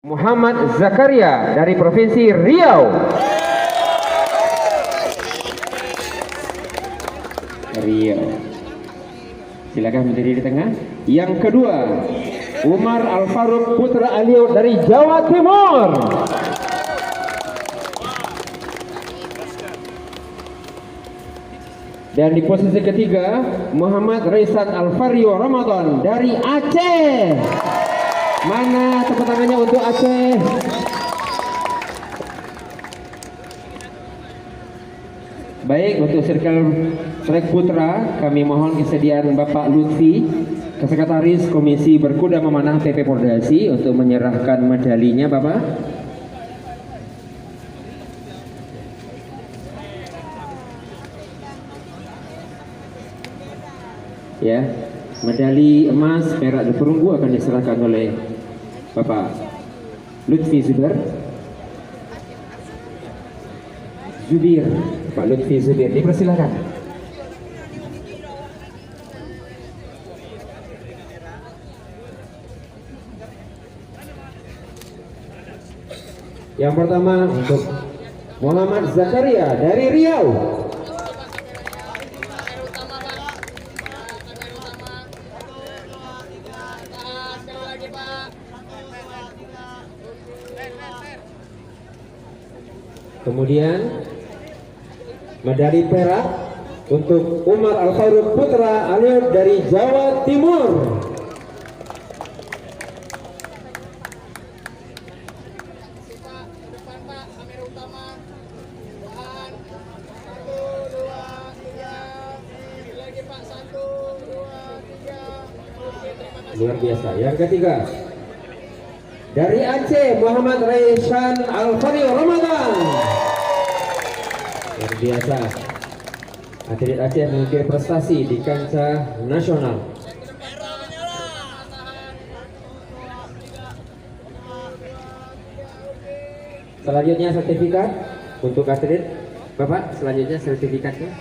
Muhammad Zakaria dari Provinsi Riau. Riau. Silakan berdiri di tengah. Yang kedua, Umar Al-Faruq Putra Aliu dari Jawa Timur. Dan di posisi ketiga, Muhammad Reisat Alvario Ramadan dari Aceh. Mana tepuk tangannya untuk Aceh? Baik, untuk Circle Track Putra, kami mohon kesediaan Bapak Lutfi, Sekretaris Komisi Berkuda Memanah PP Pordasi, untuk menyerahkan medalinya, Bapak. Ya, medali emas, perak dan perunggu akan diserahkan oleh Bapak Lutfi Zubir. Pak Lutfi Zubir, dipersilakan. Yang pertama untuk Muhammad Zakaria dari Riau. Kemudian medali perak untuk Umar Al-Faruq Putra Aliu dari Jawa Timur. Luar biasa. Yang ketiga, dari Aceh, Muhammad Reisat Alvario Ramadan. Luar biasa. Atlet Aceh memiliki prestasi di kancah nasional. Selanjutnya sertifikat untuk atlet. Bapak, selanjutnya sertifikatnya.